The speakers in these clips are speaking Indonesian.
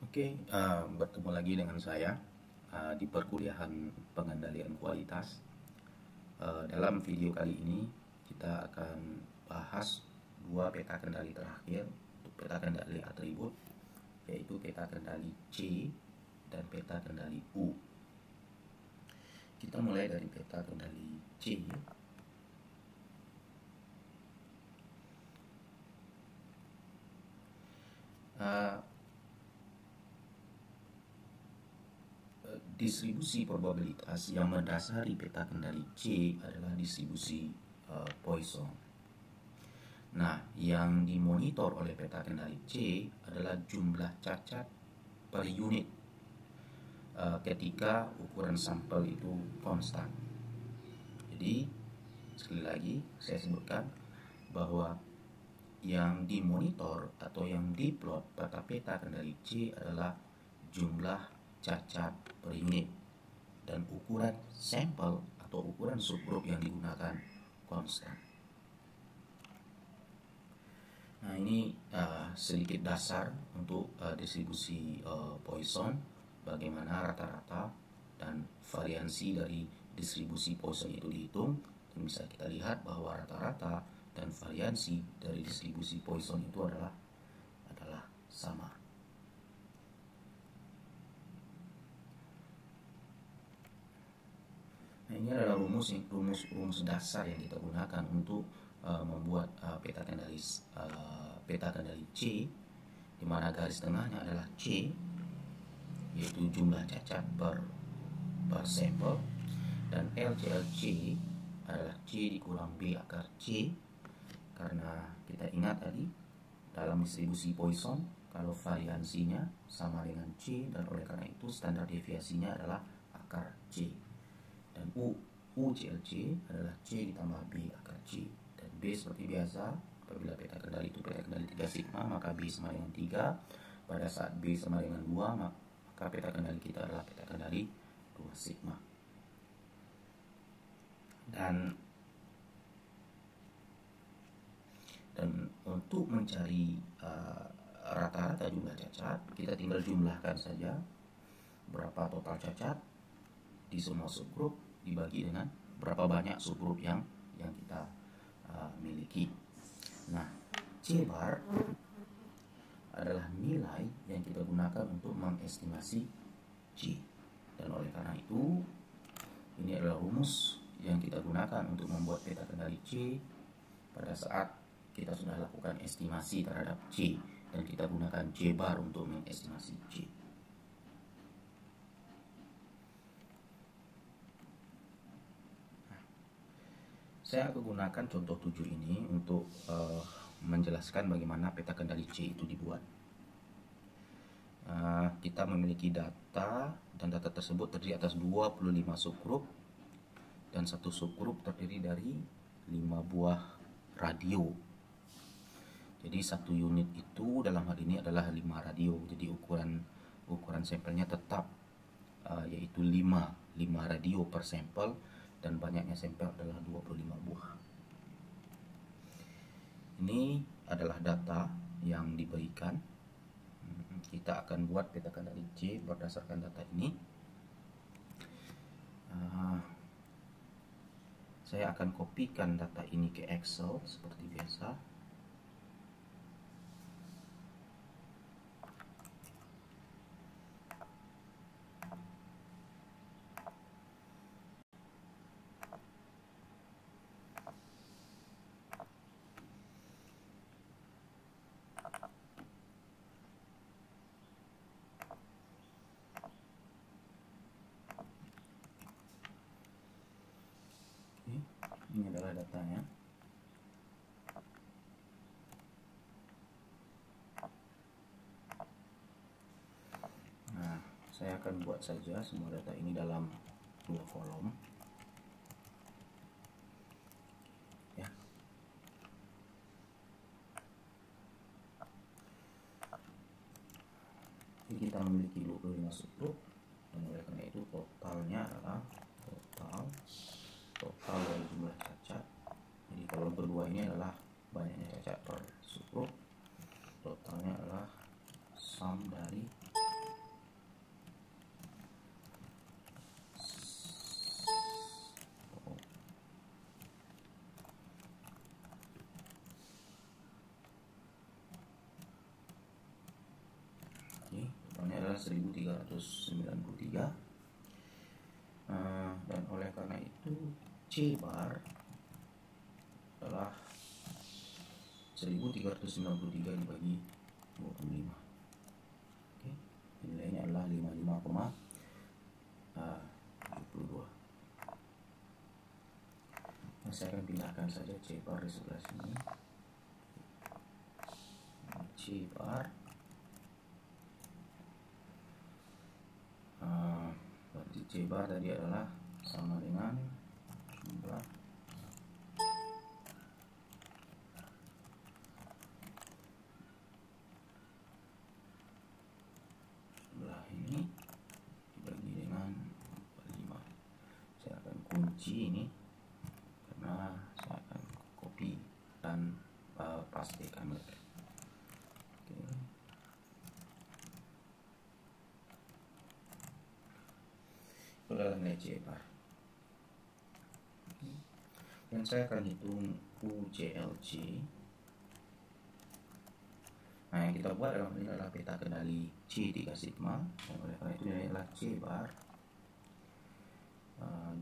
Bertemu lagi dengan saya di perkuliahan pengendalian kualitas. Dalam video kali ini kita akan bahas dua peta kendali terakhir untuk peta kendali atribut, yaitu peta kendali C dan peta kendali U. Kita mulai dari peta kendali C. Distribusi probabilitas yang mendasari peta kendali C adalah distribusi Poisson. Nah, yang dimonitor oleh peta kendali C adalah jumlah cacat per unit ketika ukuran sampel itu konstan. Jadi, sekali lagi saya sebutkan bahwa yang dimonitor atau yang diplot pada peta kendali C adalah jumlah cacat per unit dan ukuran sampel atau ukuran subgrup yang digunakan konstan. Nah, ini sedikit dasar untuk distribusi Poisson, bagaimana rata-rata dan variansi dari distribusi Poisson itu dihitung, dan bisa kita lihat bahwa rata-rata dan variansi dari distribusi Poisson itu adalah sama. Nah, ini adalah rumus dasar yang kita gunakan untuk membuat peta kendali C, di mana garis tengahnya adalah C, yaitu jumlah cacat per sampel, dan LCLC adalah C dikurang B akar C, karena kita ingat tadi dalam distribusi Poisson kalau variansinya sama dengan C, dan oleh karena itu standar deviasinya adalah akar C. Dan UCLC adalah C ditambah B akar C, dan B seperti biasa apabila peta kendali itu peta kendali 3 sigma, maka B sama dengan 3. Pada saat B sama dengan 2, maka peta kendali kita adalah peta kendali 2 sigma. Dan untuk mencari rata-rata jumlah cacat, kita tinggal jumlahkan saja berapa total cacat di semua subgrup dibagi dengan berapa banyak subgrup yang kita miliki. Nah, C bar adalah nilai yang kita gunakan untuk mengestimasi C, dan oleh karena itu ini adalah rumus yang kita gunakan untuk membuat peta kendali C pada saat kita sudah lakukan estimasi terhadap C, dan kita gunakan C bar untuk mengestimasi C. Saya akan gunakan contoh 7 ini untuk menjelaskan bagaimana peta kendali C itu dibuat. Kita memiliki data, dan data tersebut terdiri atas 25 subgrup, dan satu subgrup terdiri dari 5 buah radio. Jadi satu unit itu dalam hal ini adalah 5 radio. Jadi ukuran sampelnya tetap yaitu 5 radio per sampel, dan banyaknya sampel adalah 25 buah. Ini adalah data yang diberikan. Kita akan buat peta kendali C berdasarkan data ini. Saya akan kopikan data ini ke Excel seperti biasa. Ini adalah datanya. Nah, saya akan buat saja semua data ini dalam 2 kolom. Ya. Jadi kita memiliki 25 subgrup, dan oleh karena itu totalnya adalah total dari jumlah cacat. Jadi kolom kedua ini adalah banyaknya cacat per subgrup, totalnya adalah sum dari adalah 1393. Dan oleh karena itu C bar adalah 1393 dibagi 25. Oke, nilainya adalah 55,72. Nah, saya akan pindahkan saja C bar di sebelah sini. C bar berarti C bar tadi adalah sama dengan jumlah ini dibagi dengan 5. Saya akan kunci ini karena saya akan copy dan pastikan. Oke. Itu adalah nilai C bar. Dan saya akan hitung UCLC. Nah, yang kita buat dalam ini adalah peta kendali C 3 sigma. Dan oleh karena itu nilai adalah C bar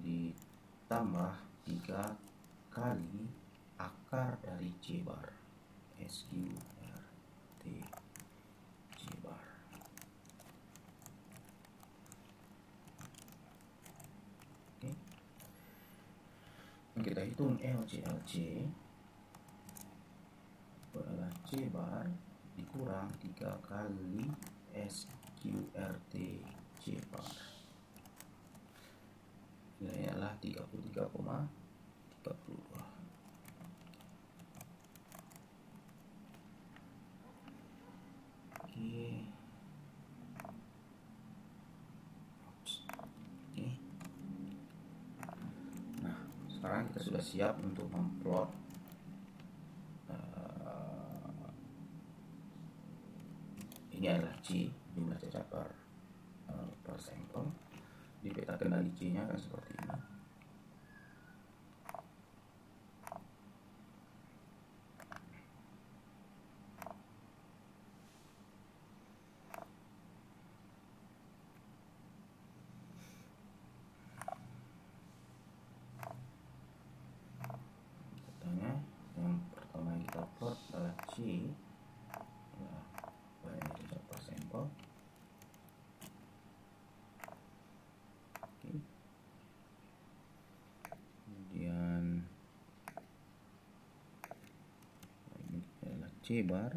ditambah 3 kali akar dari C bar, SQRT C bar. Oke. Kita hitung LCLC adalah C bar dikurang 3 kali SQRT C bar. Nilainya adalah 33,32. Oke. Nah, sekarang kita sudah siap untuk memplot ini adalah C, jumlah cacat per sampel. Di peta kendali C nya akan seperti ini. Katanya yang pertama yang kita plot adalah C, banyak cacat per sampel. Kemudian ini adalah C bar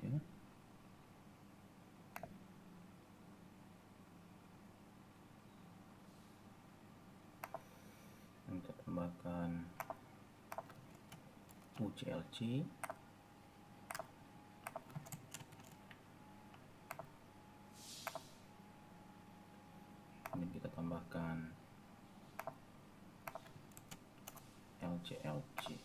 ya. Kita tambahkan UCLC. Kemudian kita tambahkan LCLC.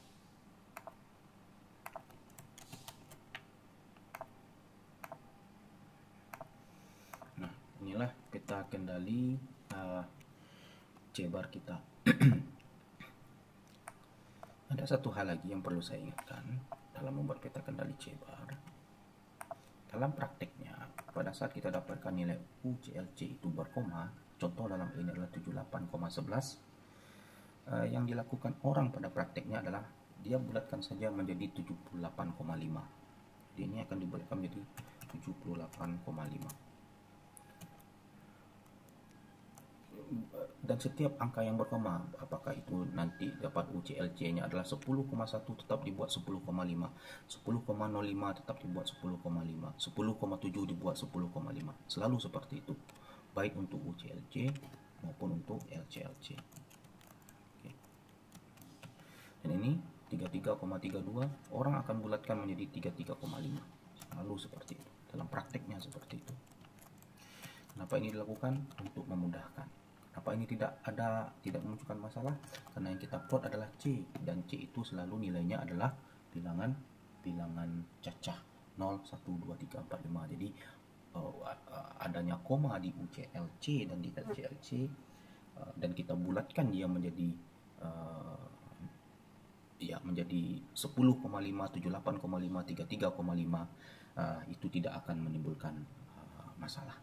Nah, inilah peta kendali C bar kita. Ada satu hal lagi yang perlu saya ingatkan dalam membuat peta kendali C bar. Dalam prakteknya, pada saat kita dapatkan nilai UCLC itu berkoma, contoh dalam ini adalah 78,11, yang dilakukan orang pada prakteknya adalah dia bulatkan saja menjadi 78,5. Jadi ini akan dibulatkan menjadi 78,5. Dan setiap angka yang berkoma, apakah itu nanti dapat UCLC-nya adalah 10,1 tetap dibuat 10,5, 10,05 tetap dibuat 10,5, 10,7 dibuat 10,5. Selalu seperti itu, baik untuk UCLC maupun untuk LCLC. Oke. Dan ini 33,32 orang akan bulatkan menjadi 33,5. Selalu seperti itu, dalam prakteknya seperti itu. Kenapa ini dilakukan? Untuk memudahkan. Apa ini tidak menunjukkan masalah? Karena yang kita plot adalah C, dan C itu selalu nilainya adalah bilangan cacah 0, 1, 2, 3, 4, 5. Jadi adanya koma di UCLC dan di LCLC dan kita bulatkan dia menjadi ya menjadi 10,5, 78,5, 33,5, itu tidak akan menimbulkan masalah.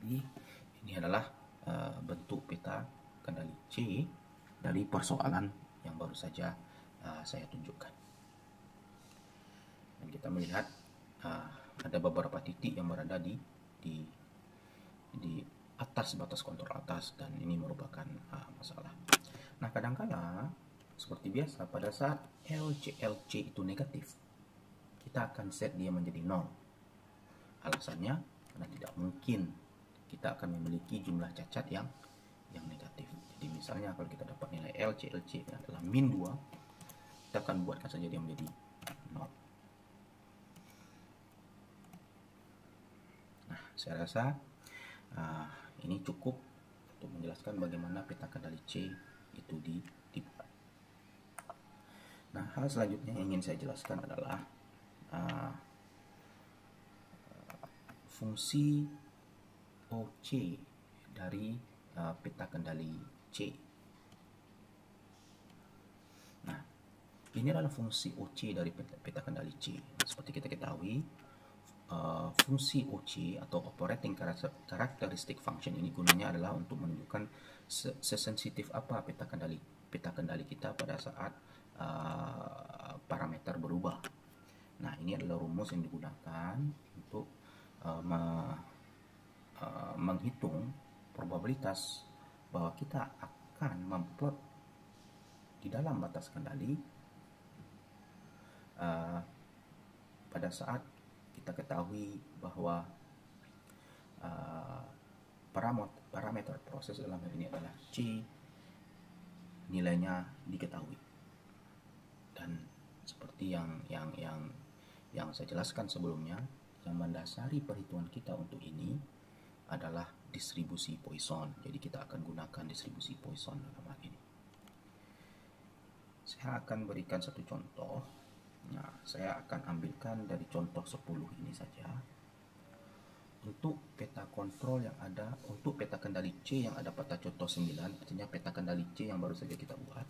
Jadi ini adalah bentuk peta kendali C dari persoalan yang baru saja saya tunjukkan. Dan kita melihat ada beberapa titik yang berada di atas batas kontrol atas, dan ini merupakan masalah. Nah, kadangkala seperti biasa pada saat LCLC itu negatif, kita akan set dia menjadi 0. Alasannya karena tidak mungkin kita akan memiliki jumlah cacat yang negatif. Jadi misalnya kalau kita dapat nilai LCLC adalah min 2, kita akan buatkan saja dia menjadi 0. Nah, saya rasa ini cukup untuk menjelaskan bagaimana peta kendali C itu dibuat. Nah, hal selanjutnya yang ingin saya jelaskan adalah fungsi OC dari peta kendali C. Nah, ini adalah fungsi OC dari peta kendali C. Seperti kita ketahui, fungsi OC atau operating characteristic function ini gunanya adalah untuk menunjukkan sesensitif apa peta kendali kita pada saat parameter berubah. Nah, ini adalah rumus yang digunakan untuk menghitung probabilitas bahwa kita akan memplot di dalam batas kendali pada saat kita ketahui bahwa parameter proses dalam hal ini adalah C, nilainya diketahui. Dan seperti yang saya jelaskan sebelumnya, yang mendasari perhitungan kita untuk ini adalah distribusi Poisson. Jadi kita akan gunakan distribusi Poisson dalam hal ini. Saya akan berikan satu contoh. Nah, saya akan ambilkan dari contoh 10 ini saja. Untuk peta kontrol yang ada, untuk peta kendali C yang ada pada contoh 9, artinya peta kendali C yang baru saja kita buat.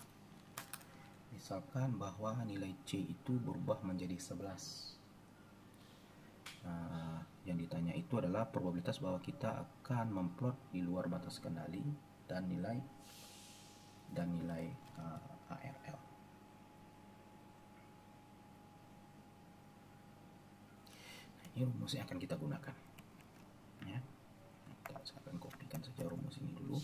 Misalkan bahwa nilai C itu berubah menjadi 11. Yang ditanya itu adalah probabilitas bahwa kita akan memplot di luar batas kendali dan nilai ARL. Ini rumus yang akan kita gunakan. Ya, saya akan kopikan saja rumus ini dulu.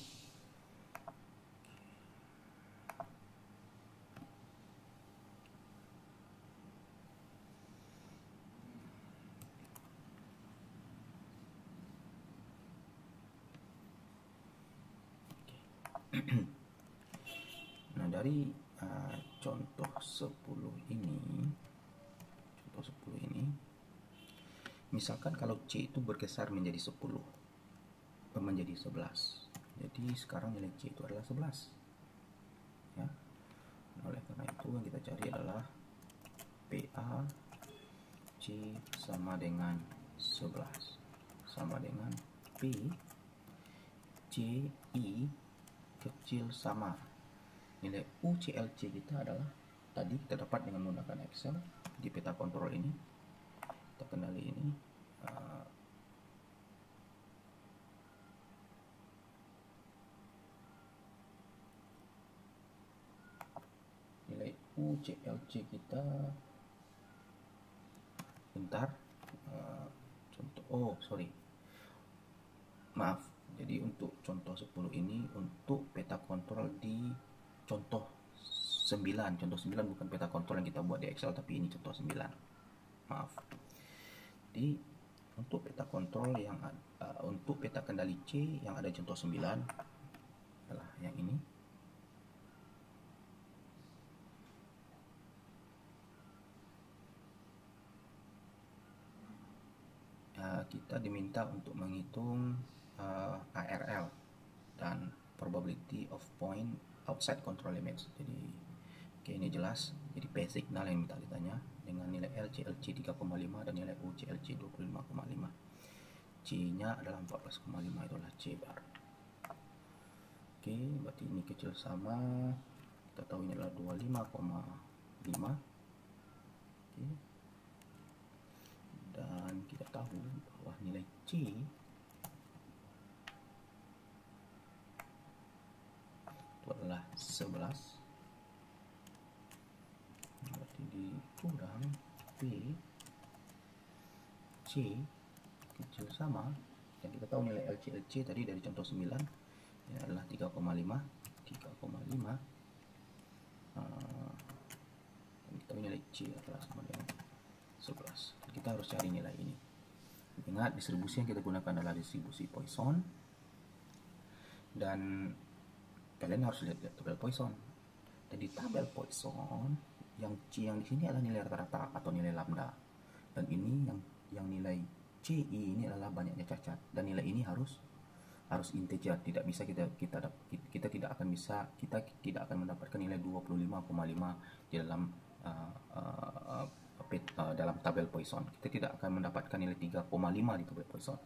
Nah, dari contoh 10 ini, misalkan kalau C itu bergeser menjadi 10, menjadi 11. Jadi sekarang nilai C itu adalah 11. Ya. Nah, oleh karena itu yang kita cari adalah PA C sama dengan 11 sama dengan P C I kecil sama nilai UCLC kita adalah tadi kita dapat dengan menggunakan Excel di peta kontrol ini, peta kendali ini. Nilai UCLC kita bentar, maaf, jadi untuk contoh 10 ini untuk peta kontrol di contoh 9 bukan peta kontrol yang kita buat di Excel, tapi ini contoh 9, maaf. Jadi untuk peta kontrol yang untuk peta kendali C yang ada contoh 9 adalah yang ini. Kita diminta untuk menghitung ARL dan probability of point outside control limits. Jadi ini jelas. Jadi P signal yang minta ditanya dengan nilai LCLC 3,5 dan nilai UCLC 25,5. C-nya adalah 14,5, itulah C bar. Berarti ini kecil sama, kita tahu ini adalah 25,5. Oke. Dan kita tahu bahwa nilai C itu adalah 11. Berarti dikurang P C kecil sama, dan kita tahu nilai LC tadi dari contoh 9 ini adalah 3,5. Dan kita tahu nilai C adalah sama dengan 11. Dan kita harus cari nilai ini. Ingat, distribusi yang kita gunakan adalah distribusi Poisson, dan kalian harus lihat tabel Poisson. Dan di tabel Poisson, yang C yang di sini adalah nilai rata-rata atau nilai lambda, dan ini yang nilai CI ini adalah banyaknya cacat, dan nilai ini harus integer. Tidak bisa kita tidak akan mendapatkan nilai 25,5 di dalam tabel Poisson. Kita tidak akan mendapatkan nilai 3,5 di tabel Poisson.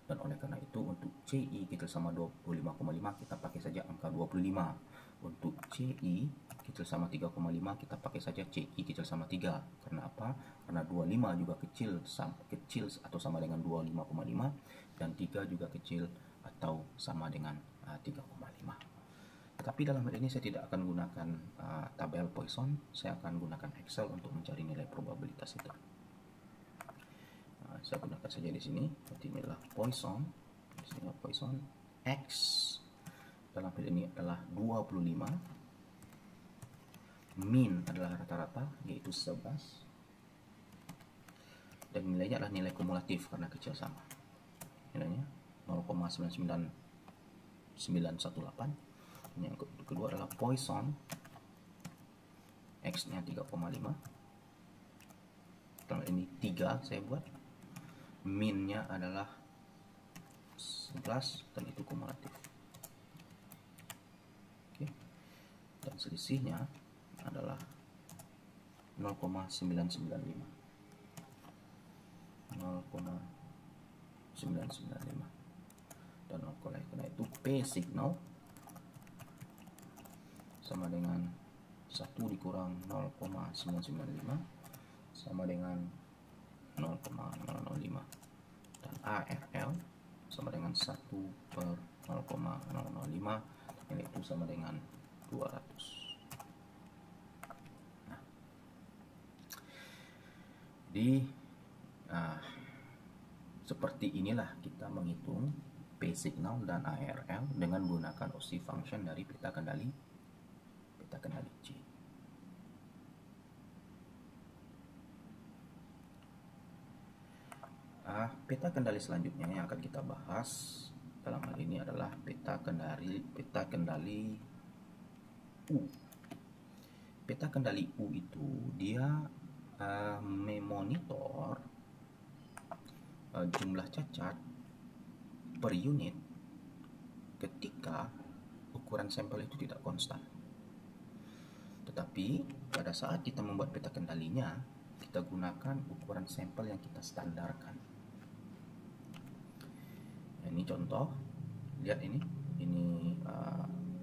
Dan oleh karena itu untuk CI kecil sama 25,5 kita pakai saja angka 25. Untuk CI kecil sama 3,5 kita pakai saja CI kecil sama 3. Karena apa? Karena 25 juga kecil atau sama dengan 25,5, dan 3 juga kecil atau sama dengan 3,5. Tetapi dalam hal ini saya tidak akan gunakan tabel Poisson, saya akan gunakan Excel untuk mencari nilai probabilitas itu. Saya gunakan saja di sini. Berarti ini adalah Poisson. Di sini adalah Poisson X. Dalam hal ini adalah 25. Min adalah rata-rata, yaitu 11. Dan nilainya adalah nilai kumulatif karena kecil sama. Nilainya 0,99918. Yang kedua adalah Poisson X-nya 3,5. Dalam ini 3 saya buat. Min-nya adalah 11 dan itu kumulatif. Oke. Dan selisihnya adalah 0,995. 0,995. Dan oleh karena itu P signal sama dengan 1 dikurang 0,995 sama dengan 0,005, dan ARL sama dengan 1 per 0,005, yaitu sama dengan 200. Nah, jadi seperti inilah kita menghitung P signal dan ARL dengan menggunakan OSI function dari peta kendali C. Peta kendali selanjutnya yang akan kita bahas dalam hal ini adalah peta kendali U. Peta kendali U itu dia memonitor jumlah cacat per unit ketika ukuran sampel itu tidak konstan. Tetapi pada saat kita membuat peta kendalinya, kita gunakan ukuran sampel yang kita standarkan. Nah, ini contoh, lihat ini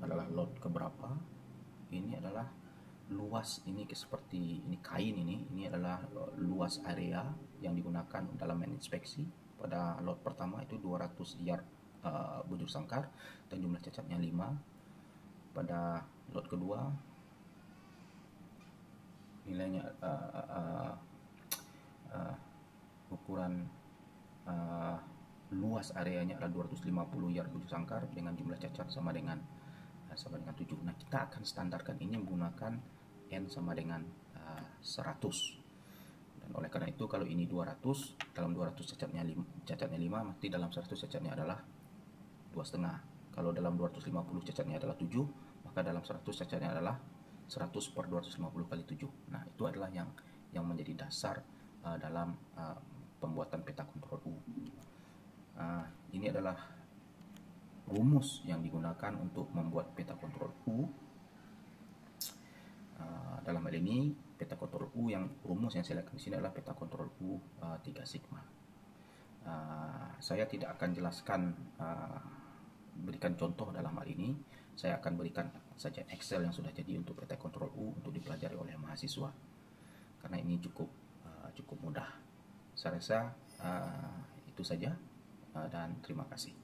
adalah lot keberapa. Ini adalah luas, ini seperti ini kain, ini adalah luas area yang digunakan dalam inspeksi. Pada lot pertama itu 200 yard bujur sangkar dan jumlah cacatnya 5. Pada lot kedua nilainya ukuran luas areanya adalah 250 yard bujur sangkar dengan jumlah cacat sama dengan 7. Nah, kita akan standarkan ini menggunakan N sama dengan 100. Dan oleh karena itu kalau ini 200, dalam 200 cacatnya 5, maka dalam 100 cacatnya adalah 2,5. Kalau dalam 250 cacatnya adalah 7, maka dalam 100 cacatnya adalah 100 per 250 kali 7. Nah, itu adalah yang menjadi dasar dalam pembuatan peta kontrol U. Ini adalah rumus yang digunakan untuk membuat peta kontrol U. Dalam hal ini peta kontrol U rumus yang saya lihat di sini adalah peta kontrol U 3 sigma. Saya tidak akan jelaskan berikan contoh dalam hal ini. Saya akan berikan saja Excel yang sudah jadi untuk PT Kontrol U untuk dipelajari oleh mahasiswa, karena ini cukup mudah. Saya rasa itu saja, dan terima kasih.